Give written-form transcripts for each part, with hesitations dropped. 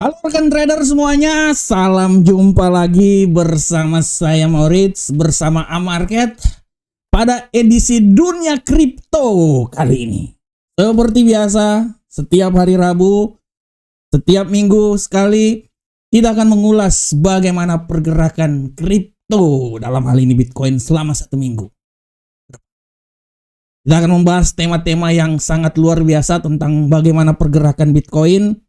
Halo rekan trader semuanya, salam jumpa lagi bersama saya Maurits bersama Amarket pada edisi dunia kripto kali ini. Seperti biasa, setiap hari Rabu, setiap minggu sekali kita akan mengulas bagaimana pergerakan kripto dalam hal ini Bitcoin selama satu minggu. Kita akan membahas tema-tema yang sangat luar biasa tentang bagaimana pergerakan Bitcoin.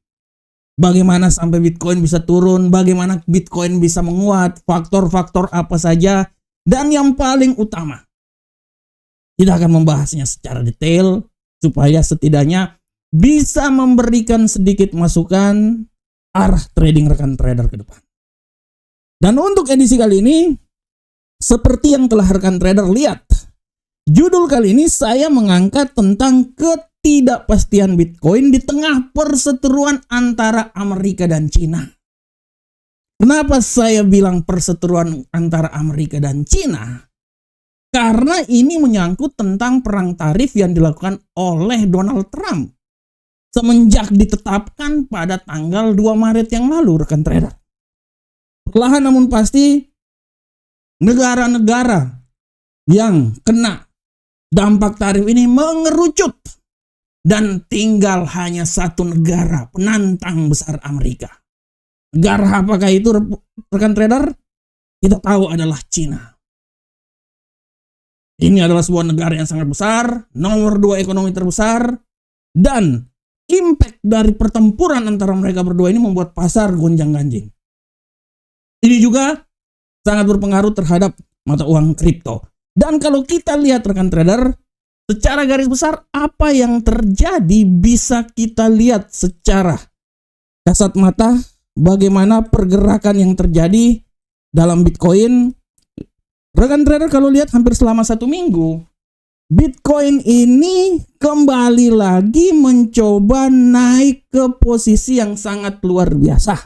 Bagaimana sampai Bitcoin bisa turun, bagaimana Bitcoin bisa menguat, faktor-faktor apa saja, dan yang paling utama, kita akan membahasnya secara detail supaya setidaknya bisa memberikan sedikit masukan arah trading rekan trader ke depan. Dan untuk edisi kali ini, seperti yang telah rekan trader lihat, judul kali ini saya mengangkat tentang ketidakpastian Bitcoin di tengah perseteruan antara Amerika dan Cina. Kenapa saya bilang perseteruan antara Amerika dan Cina? Karena ini menyangkut tentang perang tarif yang dilakukan oleh Donald Trump semenjak ditetapkan pada tanggal 2 Maret yang lalu, rekan trader. Perlahan namun pasti, negara-negara yang kena dampak tarif ini mengerucut. Dan tinggal hanya satu negara penantang besar Amerika. Negara apakah itu rekan trader? Kita tahu adalah Cina. Ini adalah sebuah negara yang sangat besar, nomor 2 ekonomi terbesar, dan impact dari pertempuran antara mereka berdua ini membuat pasar gonjang-ganjing. Ini juga sangat berpengaruh terhadap mata uang kripto. Dan kalau kita lihat rekan trader, secara garis besar, apa yang terjadi bisa kita lihat secara kasat mata bagaimana pergerakan yang terjadi dalam Bitcoin. Rekan trader kalau lihat hampir selama satu minggu, Bitcoin ini kembali lagi mencoba naik ke posisi yang sangat luar biasa.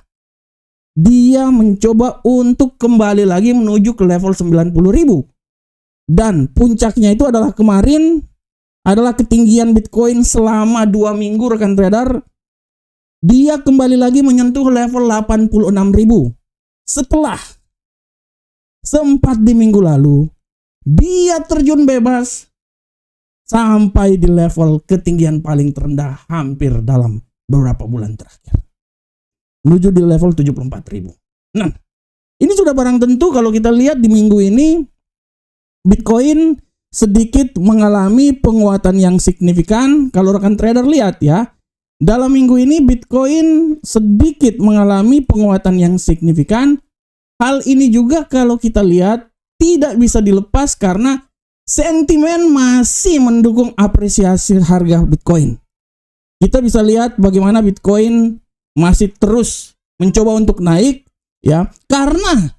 Dia mencoba untuk kembali lagi menuju ke level 90.000. Dan puncaknya itu adalah kemarin adalah ketinggian Bitcoin selama 2 minggu rekan trader. Dia kembali lagi menyentuh level 86.000. Setelah sempat di minggu lalu, dia terjun bebas sampai di level ketinggian paling terendah hampir dalam beberapa bulan terakhir. Menuju di level 74.000. Nah, ini sudah barang tentu kalau kita lihat di minggu ini, Bitcoin sedikit mengalami penguatan yang signifikan. Kalau rekan trader lihat ya, dalam minggu ini Bitcoin sedikit mengalami penguatan yang signifikan. Hal ini juga kalau kita lihat tidak bisa dilepas karena sentimen masih mendukung apresiasi harga Bitcoin. Kita bisa lihat bagaimana Bitcoin masih terus mencoba untuk naik ya, karena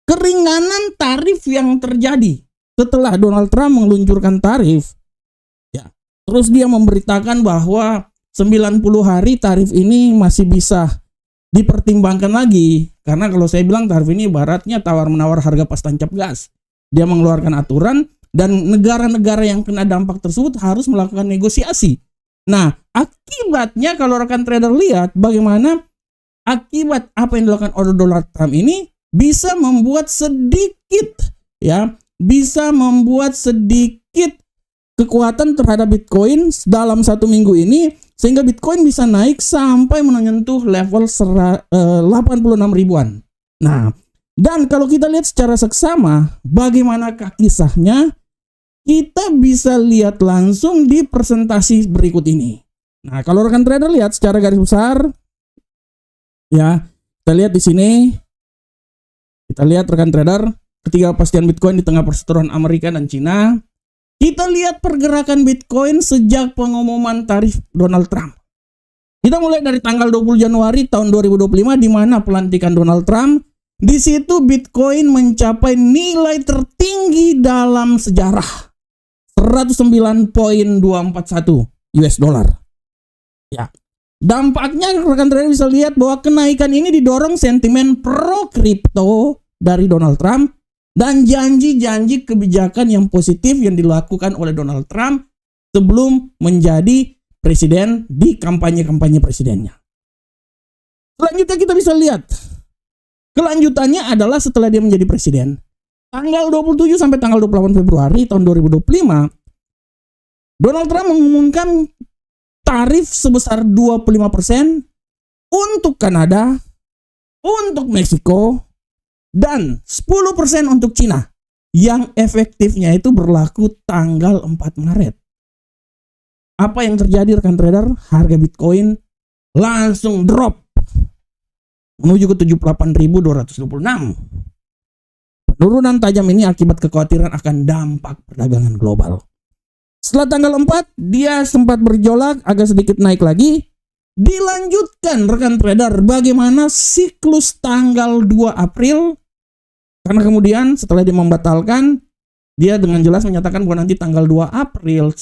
keringanan tarif yang terjadi. Setelah Donald Trump meluncurkan tarif, ya, terus dia memberitakan bahwa 90 hari tarif ini masih bisa dipertimbangkan lagi. Karena kalau saya bilang tarif ini ibaratnya tawar-menawar harga pas tancap gas. Dia mengeluarkan aturan dan negara-negara yang kena dampak tersebut harus melakukan negosiasi. Nah, akibatnya kalau rekan trader lihat bagaimana akibat apa yang dilakukan oleh Donald Trump ini bisa membuat sedikit kekuatan terhadap Bitcoin dalam satu minggu ini, sehingga Bitcoin bisa naik sampai menyentuh level 86 ribuan. Nah, dan kalau kita lihat secara seksama bagaimanakah kisahnya, kita bisa lihat langsung di presentasi berikut ini. Nah, kalau rekan trader lihat secara garis besar, ya, kita lihat di sini, kita lihat rekan trader, ketidakpastian Bitcoin di tengah perseteruan Amerika dan Cina. Kita lihat pergerakan Bitcoin sejak pengumuman tarif Donald Trump. Kita mulai dari tanggal 20 Januari tahun 2025 di mana pelantikan Donald Trump. Di situ Bitcoin mencapai nilai tertinggi dalam sejarah, 109.241 US dollar. Ya. Dampaknya rekan trader bisa lihat bahwa kenaikan ini didorong sentimen pro kripto dari Donald Trump dan janji-janji kebijakan yang positif yang dilakukan oleh Donald Trump sebelum menjadi presiden di kampanye-kampanye presidennya. Selanjutnya kita bisa lihat kelanjutannya adalah setelah dia menjadi presiden. Tanggal 27 sampai tanggal 28 Februari tahun 2025, Donald Trump mengumumkan tarif sebesar 25% untuk Kanada, untuk Meksiko, dan 10% untuk Cina. Yang efektifnya itu berlaku tanggal 4 Maret. Apa yang terjadi rekan trader? Harga Bitcoin langsung drop menuju ke 78.226. Penurunan tajam ini akibat kekhawatiran akan dampak perdagangan global. Setelah tanggal 4, dia sempat bergejolak, agak sedikit naik lagi. Dilanjutkan rekan trader bagaimana siklus tanggal 2 April. Karena kemudian setelah dia membatalkan, dia dengan jelas menyatakan bahwa nanti tanggal 2 April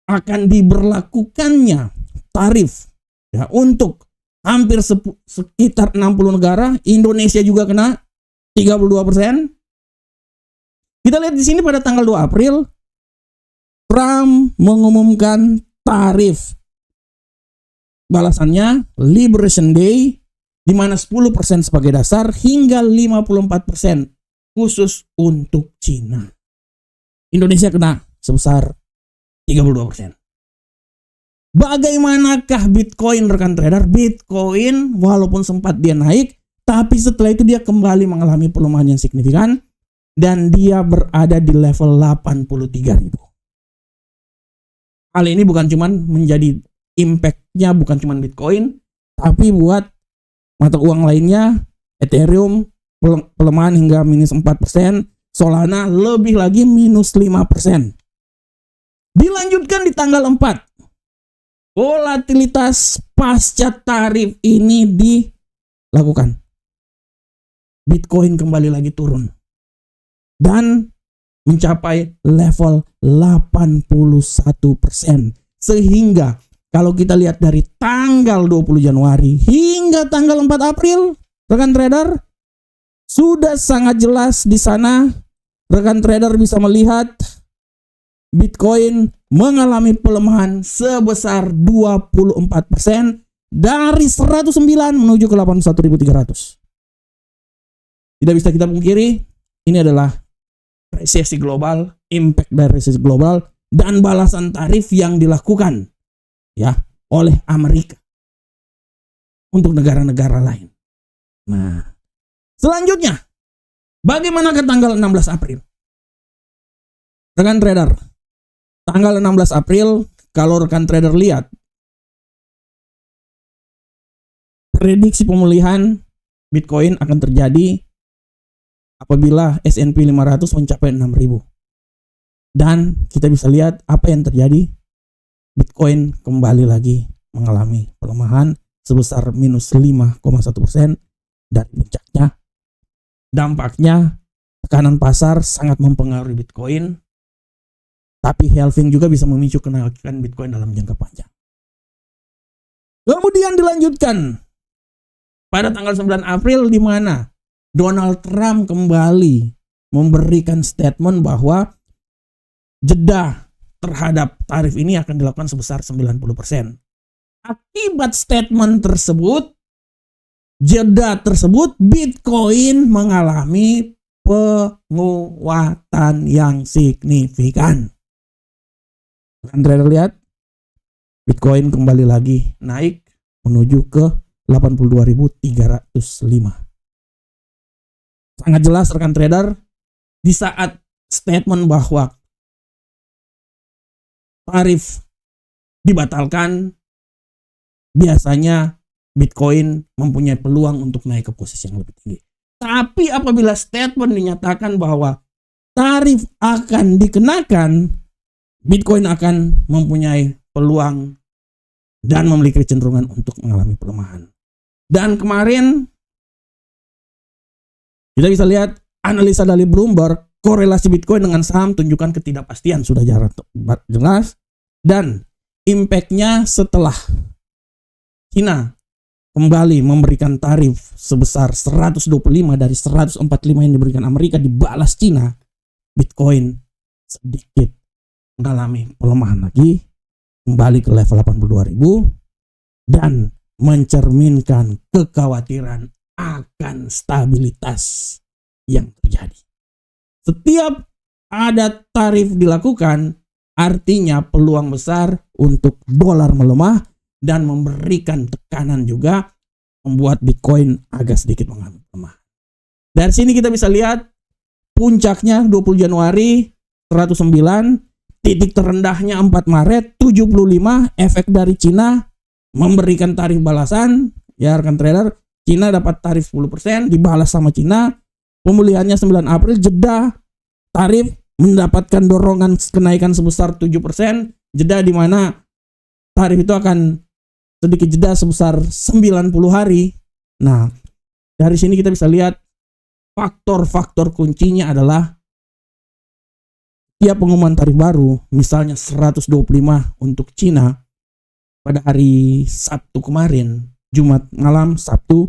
akan diberlakukannya tarif ya, untuk hampir sekitar 60 negara. Indonesia juga kena 32%. Kita lihat di sini pada tanggal 2 April, Trump mengumumkan tarif. Balasannya Liberation Day, di mana 10% sebagai dasar hingga 54% khusus untuk Cina. Indonesia kena sebesar 32%. Bagaimanakah Bitcoin rekan trader? Bitcoin walaupun sempat dia naik, tapi setelah itu dia kembali mengalami pelemahan yang signifikan dan dia berada di level 83.000. Hal ini bukan cuman menjadi impact-nya bukan cuman Bitcoin, tapi buat mata uang lainnya, Ethereum pelemahan hingga minus 4%, Solana lebih lagi minus 5%. Dilanjutkan di tanggal 4. Volatilitas pasca tarif ini dilakukan. Bitcoin kembali lagi turun dan mencapai level 81%. Sehingga kalau kita lihat dari tanggal 20 Januari hingga tanggal 4 April, rekan trader, sudah sangat jelas di sana. Rekan trader bisa melihat Bitcoin mengalami pelemahan sebesar 24% dari 109 menuju ke 81.300. Tidak bisa kita pungkiri, ini adalah resesi global, impact dari resesi global, dan balasan tarif yang dilakukan ya oleh Amerika untuk negara-negara lain. Nah, selanjutnya, bagaimana ke tanggal 16 April? Rekan trader, tanggal 16 April, kalau rekan trader lihat, prediksi pemulihan Bitcoin akan terjadi apabila S&P 500 mencapai 6.000. Dan kita bisa lihat apa yang terjadi. Bitcoin kembali lagi mengalami pelemahan sebesar minus 5,1% dari puncaknya. Dampaknya tekanan pasar sangat mempengaruhi Bitcoin, tapi halving juga bisa memicu kenaikan Bitcoin dalam jangka panjang. Kemudian dilanjutkan pada tanggal 9 April di mana Donald Trump kembali memberikan statement bahwa jeda terhadap tarif ini akan dilakukan sebesar 90%. Akibat statement tersebut, jeda tersebut, Bitcoin mengalami penguatan yang signifikan. Kalian trader lihat, Bitcoin kembali lagi naik menuju ke 82.305. Sangat jelas rekan trader, di saat statement bahwa tarif dibatalkan, biasanya Bitcoin mempunyai peluang untuk naik ke posisi yang lebih tinggi. Tapi apabila statement dinyatakan bahwa tarif akan dikenakan, Bitcoin akan mempunyai peluang dan memiliki kecenderungan untuk mengalami pelemahan. Dan kemarin kita bisa lihat analisa dari Bloomberg, korelasi Bitcoin dengan saham tunjukkan ketidakpastian sudah jelas, dan impact-nya setelah China kembali memberikan tarif sebesar 125 dari 145 yang diberikan Amerika dibalas China, Bitcoin sedikit mengalami pelemahan lagi, kembali ke level 82.000, dan mencerminkan kekhawatiran akan stabilitas yang terjadi. Setiap ada tarif dilakukan, artinya peluang besar untuk dolar melemah dan memberikan tekanan juga membuat Bitcoin agak sedikit mengalami melemah. Dari sini kita bisa lihat puncaknya 20 Januari 109, titik terendahnya 4 Maret 75, efek dari Cina memberikan tarif balasan, ya rekan trader. Cina dapat tarif 10%, dibalas sama Cina. Pemulihannya 9 April, jeda tarif mendapatkan dorongan kenaikan sebesar 7%, jeda di mana tarif itu akan sedikit jeda sebesar 90 hari. Nah, dari sini kita bisa lihat faktor-faktor kuncinya adalah tiap pengumuman tarif baru, misalnya 125 untuk Cina pada hari Sabtu kemarin, Jumat malam Sabtu,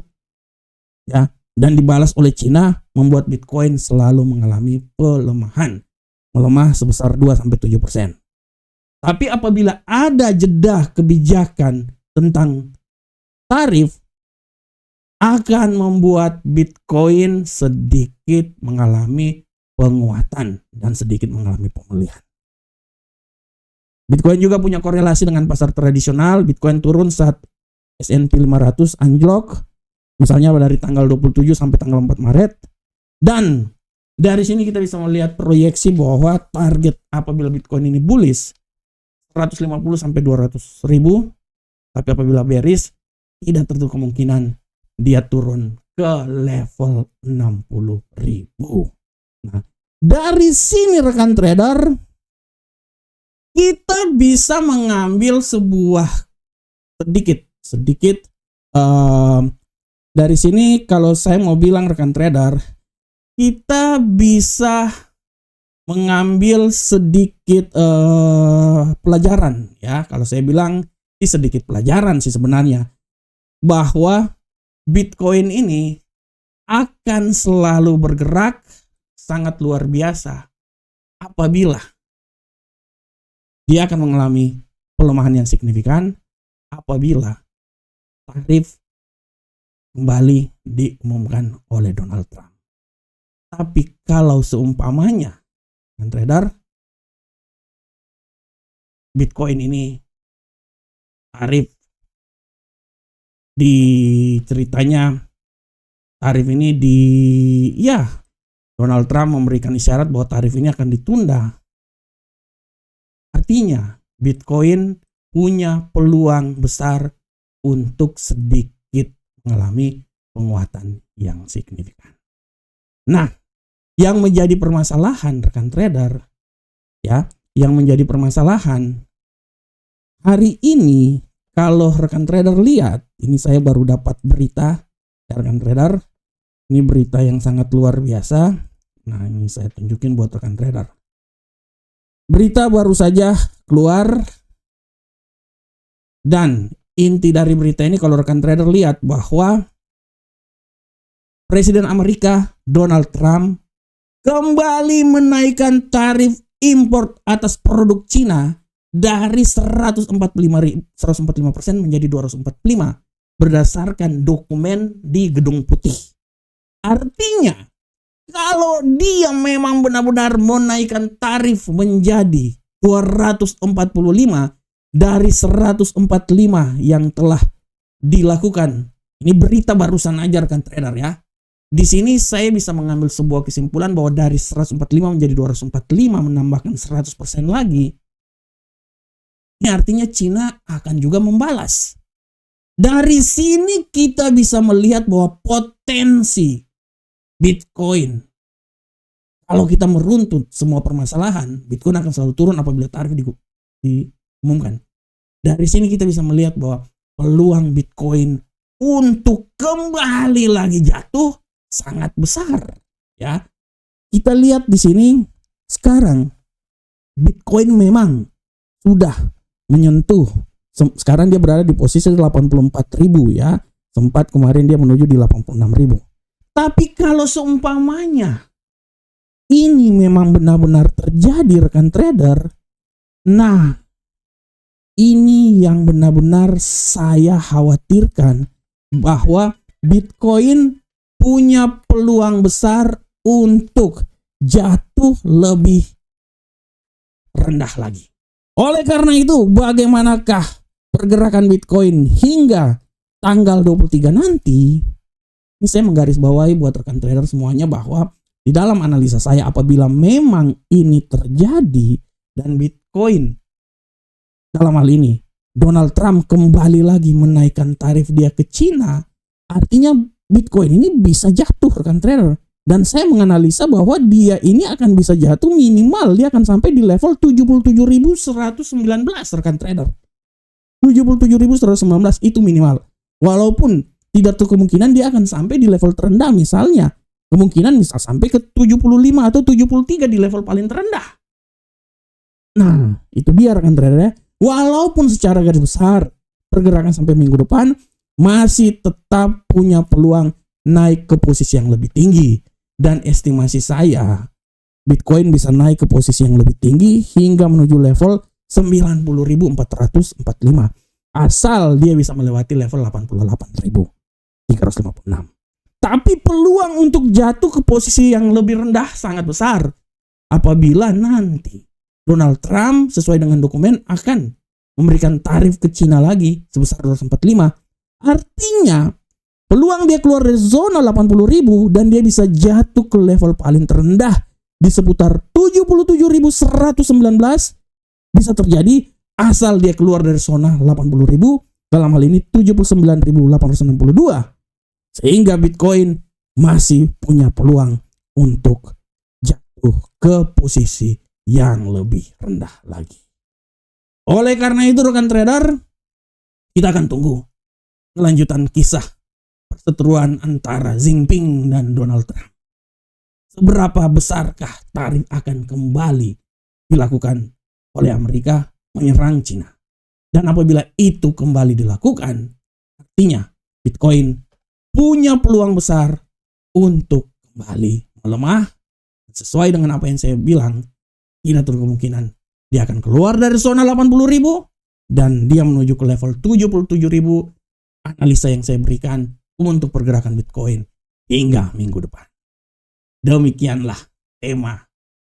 ya, dan dibalas oleh Cina, membuat Bitcoin selalu mengalami pelemahan, melemah sebesar 2-7%. Tapi apabila ada jeda kebijakan tentang tarif, akan membuat Bitcoin sedikit mengalami penguatan dan sedikit mengalami pemulihan. Bitcoin juga punya korelasi dengan pasar tradisional. Bitcoin turun saat S&P 500 anjlok, misalnya dari tanggal 27 sampai tanggal 4 Maret. Dan dari sini kita bisa melihat proyeksi bahwa target apabila Bitcoin ini bullish 150 sampai 200 ribu, tapi apabila bearish tidak tertutup kemungkinan dia turun ke level 60 ribu. Nah, dari sini rekan trader, kita bisa mengambil sebuah sedikit dari sini. Kalau saya mau bilang rekan trader, kita bisa mengambil sedikit pelajaran, ya. Kalau saya bilang sedikit pelajaran sih sebenarnya, bahwa Bitcoin ini akan selalu bergerak sangat luar biasa apabila dia akan mengalami pelemahan yang signifikan apabila tarif kembali diumumkan oleh Donald Trump. Tapi kalau seumpamanya, trader, Bitcoin ini tarif Donald Trump memberikan isyarat bahwa tarif ini akan ditunda. Artinya Bitcoin punya peluang besar untuk sedikit mengalami penguatan yang signifikan. Nah, yang menjadi permasalahan rekan trader, ya, yang menjadi permasalahan hari ini, kalau rekan trader lihat, ini saya baru dapat berita, ya rekan trader, ini berita yang sangat luar biasa. Nah, ini saya tunjukin buat rekan trader. Berita baru saja keluar, dan inti dari berita ini kalau rekan trader lihat bahwa Presiden Amerika Donald Trump kembali menaikkan tarif impor atas produk Cina dari 145% menjadi 245% berdasarkan dokumen di Gedung Putih. Artinya, kalau dia memang benar-benar menaikkan tarif menjadi 245 dari 145 yang telah dilakukan. Ini berita barusan aja rekan trader, ya. Di sini saya bisa mengambil sebuah kesimpulan bahwa dari 145 menjadi 245 menambahkan 100% lagi. Ini artinya Cina akan juga membalas. Dari sini kita bisa melihat bahwa potensi Bitcoin, kalau kita meruntut semua permasalahan, Bitcoin akan selalu turun apabila tarif diumumkan. Dari sini kita bisa melihat bahwa peluang Bitcoin untuk kembali lagi jatuh sangat besar, ya. Kita lihat di sini sekarang Bitcoin memang sudah menyentuh, sekarang dia berada di posisi 84.000, ya. Sempat kemarin dia menuju di 86.000. Tapi kalau seumpamanya ini memang benar-benar terjadi rekan trader, nah ini yang benar-benar saya khawatirkan, bahwa Bitcoin punya peluang besar untuk jatuh lebih rendah lagi. Oleh karena itu, bagaimanakah pergerakan Bitcoin hingga tanggal 23 nanti? Ini saya menggarisbawahi buat rekan trader semuanya bahwa di dalam analisa saya, apabila memang ini terjadi dan Bitcoin, dalam hal ini Donald Trump kembali lagi menaikkan tarif dia ke Cina, artinya Bitcoin ini bisa jatuh rekan trader. Dan saya menganalisa bahwa dia ini akan bisa jatuh minimal, dia akan sampai di level 77.119 rekan trader. 77.119 itu minimal. Walaupun tidak tuh kemungkinan dia akan sampai di level terendah, misalnya kemungkinan bisa sampai ke 75 atau 73 di level paling terendah. Nah, itu dia rekan trader ya. Walaupun secara garis besar pergerakan sampai minggu depan masih tetap punya peluang naik ke posisi yang lebih tinggi. Dan estimasi saya, Bitcoin bisa naik ke posisi yang lebih tinggi hingga menuju level 90.445. Asal dia bisa melewati level 88.356. Tapi peluang untuk jatuh ke posisi yang lebih rendah sangat besar apabila nanti Donald Trump sesuai dengan dokumen akan memberikan tarif ke Cina lagi sebesar 245. Artinya peluang dia keluar dari zona 80.000 dan dia bisa jatuh ke level paling terendah di seputar 77.119 bisa terjadi asal dia keluar dari zona 80.000, dalam hal ini 79.862. Sehingga Bitcoin masih punya peluang untuk jatuh ke posisi yang lebih rendah lagi. Oleh karena itu rekan trader, kita akan tunggu kelanjutan kisah perseteruan antara Xi Jinping dan Donald Trump. Seberapa besarkah tarif akan kembali dilakukan oleh Amerika menyerang Cina? Dan apabila itu kembali dilakukan, artinya Bitcoin punya peluang besar untuk kembali melemah. Sesuai dengan apa yang saya bilang, tidak terlalu kemungkinan dia akan keluar dari zona 80.000 dan dia menuju ke level 77.000. Analisa yang saya berikan untuk pergerakan Bitcoin hingga minggu depan. Demikianlah tema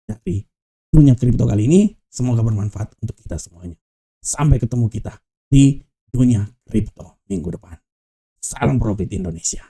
dari dunia kripto kali ini. Semoga bermanfaat untuk kita semuanya. Sampai ketemu kita di dunia kripto minggu depan. Salam profit Indonesia.